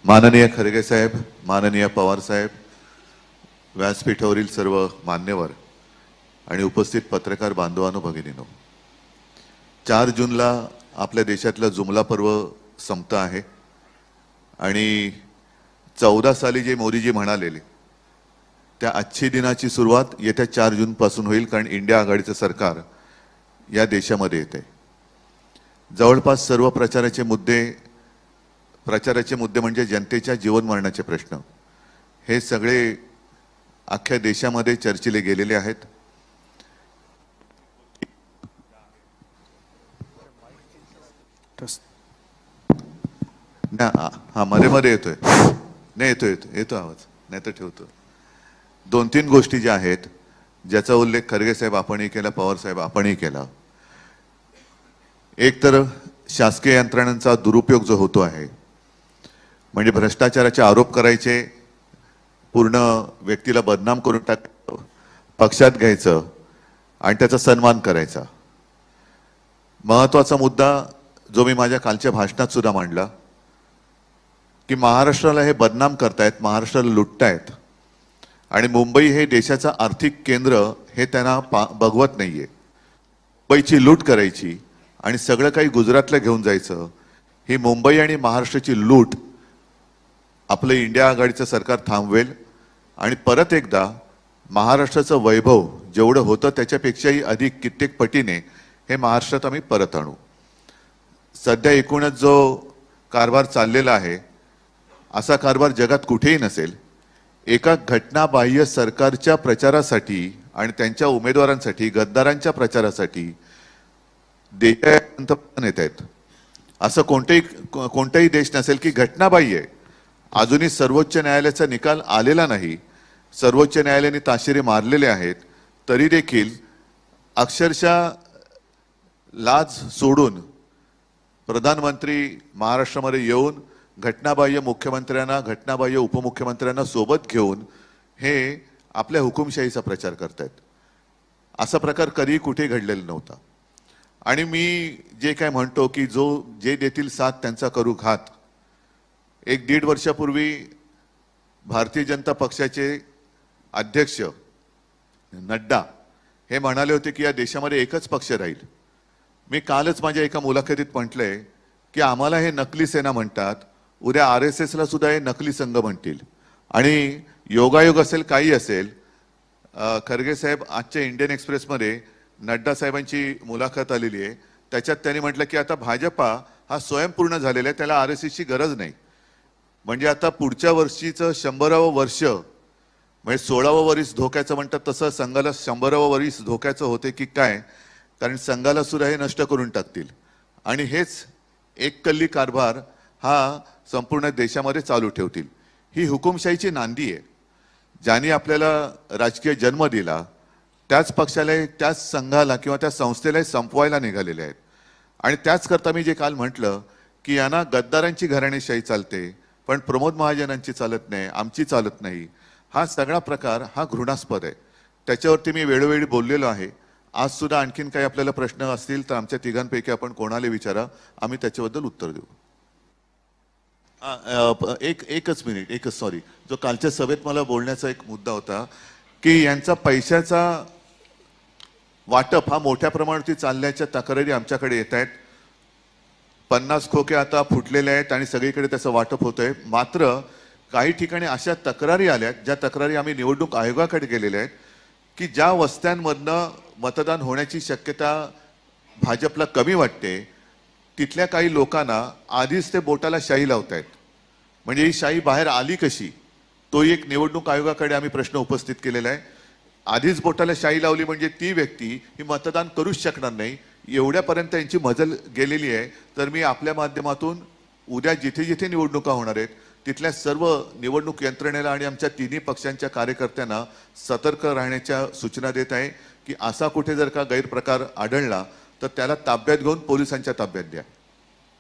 माननीय खरगे साहेब, माननीय पवार साहेब, व्यासपीठावरील सर्व मान्यवर आणि उपस्थित पत्रकार बांधवांनो भगिनींनो, 4 जूनला आपल्या देशातला जुमला पर्व संपत आहे आणि 14 साली जे मोदीजी म्हणालेले त्या आजची दिनाची सुरुवात येत्या 4 जून पासून होईल, कारण इंडिया आघाडीचं सरकार या देशामध्ये येते। जवळपास सर्व प्रचाराचे मुद्दे म्हणजे जनतेच्या जीवन मरणाचे प्रश्न हे सगळे अख्ख्या देशामध्ये चर्चिले गेलेले आहेत। हा मध्ये येतोय, नाही येतो आवाज, नाही तर ठेवतो। 2-3 गोष्टी ज्या आहेत ज्याचा उल्लेख खरगे साहेब आपणही केला, पवार साहेब आपणही केला। एक तर शासकीय यंत्रणांचा दुरुपयोग जो होतो आहे, म्हणजे भ्रष्टाचाराचे आरोप करायचे, पूर्ण व्यक्तीला बदनाम करून टाकायचं, पक्षात घ्यायचं आणि त्याचा सन्मान करायचा। महत्त्वाचा मुद्दा जो मी माझ्या कालच्या भाषणात सुद्धा मांडला की महाराष्ट्राला हे बदनाम करतायत, महाराष्ट्राला लुटतायत आणि मुंबई हे देशाचं आर्थिक केंद्र हे त्यांना बघवत नाहीये। मुंबईची लूट करायची आणि सगळं काही गुजरातला घेऊन जायचं, ही मुंबई आणि महाराष्ट्राची लूट आपलं इंडिया आघाडीचं सरकार थांबवेल आणि परत एकदा महाराष्ट्राचं वैभव जेवढं होतं त्याच्यापेक्षाही अधिक कित्येक पटीने हे महाराष्ट्रात आम्ही परत आणू। सध्या एकूणच जो कारभार चाललेला आहे, असा कारभार जगात कुठेही नसेल। एका घटनाबाह्य सरकारच्या प्रचारासाठी आणि त्यांच्या उमेदवारांसाठी, गद्दारांच्या प्रचारासाठी देशात पंतप्रधान येत आहेत। असं कोणताही देश नसेल की घटनाबाह्य अजूनही सर्वोच्च न्यायालयाचा निकाल आलेला नाही, सर्वोच्च न्यायालयाने ताशेरे मारलेले आहेत, तरी देखील अक्षरशः लाज सोडून प्रधानमंत्री महाराष्ट्रामध्ये येऊन घटनाबाह्य मुख्यमंत्र्यांना, घटनाबाह्य उपमुख्यमंत्र्यांना सोबत घेऊन हे आपल्या हुकुमशाहीचा प्रचार करतायत। असा प्रकार कधी कुठे घडलेला नव्हता। आणि मी जे काय म्हणतो की जे देतील साथ त्यांचा करू घात, 1-1.5 वर्षापूर्वी भारतीय जनता पक्षाचे अध्यक्ष नड्डा हे म्हणाले होते की या देशामध्ये एकच पक्ष राहील। मी कालच माझ्या एका मुलाखतीत म्हटलंय की आम्हाला हे नकली सेना म्हणतात, उद्या RSS ला सुद्धा हे नकली संघ म्हणतील आणि योगायोग असेल काही असेल। खरगे साहेब आजच्या इंडियन एक्सप्रेसमध्ये नड्डा साहेबांची मुलाखत आलेली आहे, त्याच्यात त्यांनी म्हटलं की आता भाजपा हा स्वयंपूर्ण झालेला आहे, त्याला RSS ची गरज नाही। म्हणजे आता पुढच्या वर्षीचं 100वे वर्ष म्हणजे 16वे वर्ष धोक्याचं म्हणतात, तसं संघाला 100वे वर्ष धोक्याचं होते की काय, कारण संघाला सुद्धा हे नष्ट करून टाकतील आणि हेच एक कल्ली कारभार हा संपूर्ण देशामध्ये चालू ठेवतील। ही हुकुमशाहीची नांदी आहे। ज्यांनी आपल्याला राजकीय जन्म दिला त्याच पक्षाला, त्याच संघाला किंवा त्या संस्थेला संपवायला निघालेले आहेत। आणि त्याच करता मी जे काल म्हटलं की यांना गद्दारांची घराणेशाही चालते पण प्रमोद महाजनांची चालत नाही, आमची चालत नाही, हा सगळा प्रकार हा घृणास्पद आहे। त्याच्यावरती मी वेळोवेळी बोललेलो आहे। आज सुद्धा आणखीन काही आपल्याला प्रश्न असतील तर आमच्या तिघांपैकी आपण कोणाला विचारा, आम्ही त्याच्याबद्दल उत्तर देऊ। एकच मिनिट, सॉरी, जो कालच्या सभेत मला बोलण्याचा एक मुद्दा होता की यांचा पैशाचा वाटप हा मोठ्या प्रमाणावरती चालण्याच्या तक्रारी आमच्याकडे येत आहेत। 50 खोके आता फुटलेले आहेत आणि सगळीकडे त्याचं वाटप होतंय। मात्र काही ठिकाणी अशा तक्रारी आल्यात, ज्या तक्रारी आम्ही निवडणूक आयोगाकडे गेलेल्या आहेत की ज्या वस्त्यांमधनं मतदान होण्याची शक्यता भाजपला कमी वाटते, तिथल्या काही लोकांना आधीच ते बोटाला शाई लावतायत। म्हणजे ही शाई बाहेर आली कशी, तो एक निवडणूक आयोगाकडे आम्ही प्रश्न उपस्थित केलेला आहे। आधीच बोटाला शाई लावली म्हणजे ती व्यक्ती ही मतदान करूच शकणार नाही, एवढ्यापर्यंत यांची मजल गेलेली आहे। तर मी आपल्या माध्यमातून उद्या जिथे जिथे निवडणुका होणार आहेत तिथल्या सर्व निवडणूक यंत्रणेला आणि आमच्या तिन्ही पक्षांच्या कार्यकर्त्यांना सतर्क राहण्याच्या सूचना देत आहे की असा कुठे जर का गैरप्रकार आढळला तर त्याला ताब्यात घेऊन पोलिसांच्या ताब्यात द्या।